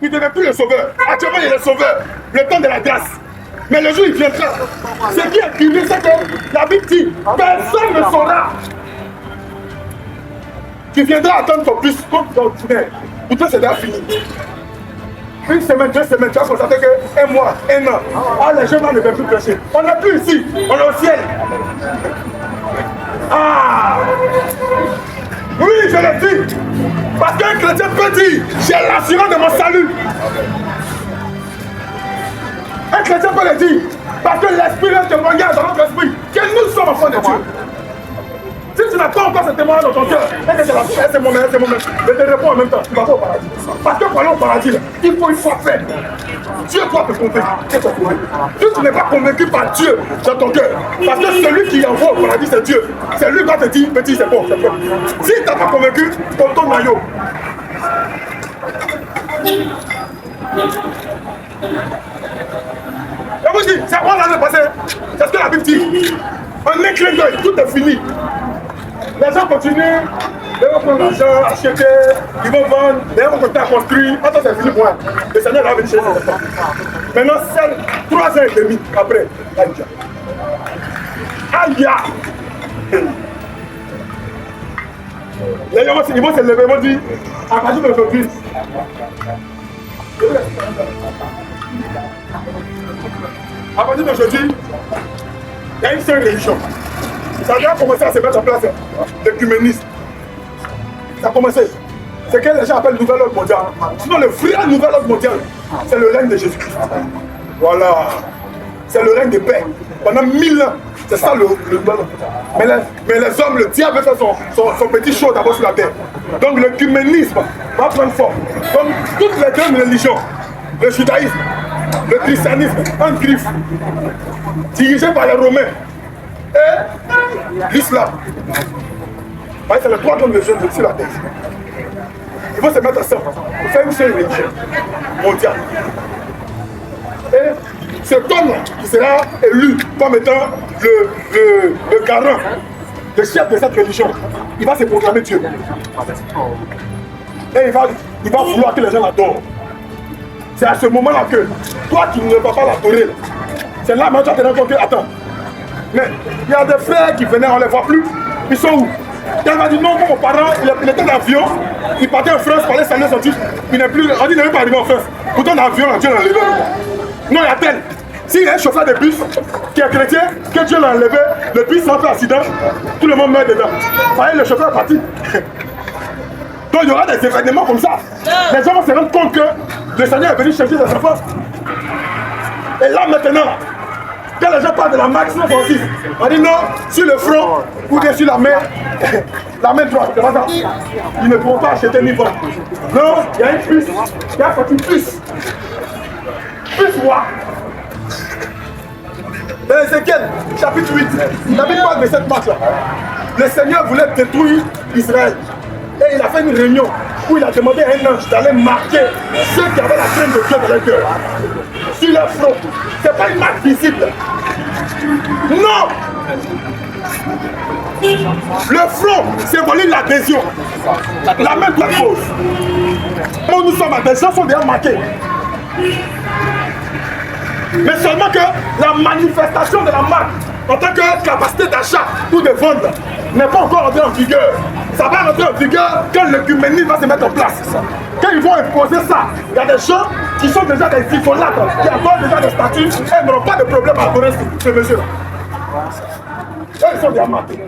il ne devait plus le sauveur. Actuellement, il est le sauveur. Le temps de la grâce. Mais le jour, il viendra. Ce qui est privé, c'est que la Bible dit, personne ne saura. Tu viendras attendre ton plus comme ton frère. Pour toi, c'est déjà fini. Une semaine, 2 semaines, tu vas constater que 1 mois, 1 an. Ah, les jeunes ne peuvent plus prêcher. On n'est plus ici, on est au ciel. Ah! Oui, je l'ai dit. Parce qu'un chrétien peut dire, j'ai l'assurance de mon salut. Un chrétien peut le dire, parce que l'esprit est témoignage dans notre esprit que nous sommes enfants de Dieu. Si tu n'as pas encore ce témoignage dans ton cœur, c'est mon même, je te réponds en même temps, tu vas pas au paradis. Parce que pour aller au paradis, il faut une foi faite. Dieu doit te convaincre. Si tu n'es pas convaincu par Dieu dans ton cœur, parce que celui qui envoie au paradis, c'est Dieu. C'est lui qui va te dire, petit, c'est bon, c'est bon. Si tu n'es pas convaincu, pour ton maillot. Je vous dis, c'est quoi l'année passée? C'est ce que la Bible dit. En un clin d'œil, tout est fini. Les gens continuent, ils vont prendre l'argent, acheter, ils vont vendre, ils vont continuer à construire. Attends, c'est fini pour moi. Le Seigneur va venir chez ses enfants. Maintenant, c'est 3 ans et demi après. Aïe! Les gens ils vont se lever, ils vont dire, à partir d'aujourd'hui, à partir d'aujourd'hui, il y a une seule religion. Ça a déjà commencé à se mettre en place, l'écuménisme. Ça a commencé. C'est que les gens appellent le nouvel ordre mondial. Sinon, le vrai nouvel ordre mondial, c'est le règne de Jésus-Christ. Voilà. C'est le règne de paix. Pendant 1000 ans, c'est ça le nouvel ordre mondial. Mais les hommes, le diable fait son petit show d'abord sur la terre. Donc l'écuménisme va prendre forme. Comme toutes les grandes religions, le judaïsme, le christianisme, en griffe, dirigé par les Romains, et l'islam. C'est les 3 grandes religions sur la terre. Il faut se mettre ensemble pour faire une seule religion mondiale. Et cet homme qui sera élu comme étant le garant, le chef de cette religion, il va se proclamer Dieu. Et il va vouloir que les gens l'adorent. C'est à ce moment-là que toi qui ne vas pas l'adorer, c'est là maintenant que tu te rends compte que, attends, mais il y a des frères qui venaient, on ne les voit plus, ils sont où? Il m'a dit non, mon parent, il était dans l'avion, il partait en France, parlait sa sortie, il n'est plus, on dit il n'est même pas arrivé en France. Pourtant dans l'avion, Dieu l'a enlevé. Non, il y a tel. S'il y a un chauffeur de bus qui est chrétien, que Dieu l'a enlevé, le bus s'en fait accident, tout le monde meurt dedans. Pareil, le chauffeur est parti. Donc il y aura des événements comme ça. Les gens vont se rendre compte que le Seigneur est venu chercher ses enfants. Et là maintenant, quand les gens parlent de la marque 136, on dit non, sur le front ou bien sur la main droite, ils ne pourront pas acheter ni vendre. Non, il y a une puce, il y a une puce. Puce roi. Dans Ézéchiel, chapitre 8, la Bible parle de cette marque-là. Le Seigneur voulait détruire Israël. Et il a fait une réunion où il a demandé à un ange d'aller marquer ceux qui avaient la crainte de Dieu dans leur cœur. Sur leur front. Ce n'est pas une marque visible. Non! Le front symbolise l'adhésion. La main droite pose. Quand nous sommes des gens sont déjà marqués. Mais seulement que la manifestation de la marque en tant que capacité d'achat ou de vente n'est pas encore entrée en vigueur. Ça va rentrer en vigueur quand l'écuménisme va se mettre en place. Quand ils vont imposer ça, il y a des gens qui sont déjà des idolâtres, qui accordent déjà des statuts et n'auront pas de problème à adorer ces mesures. Ils sont déjà marqués.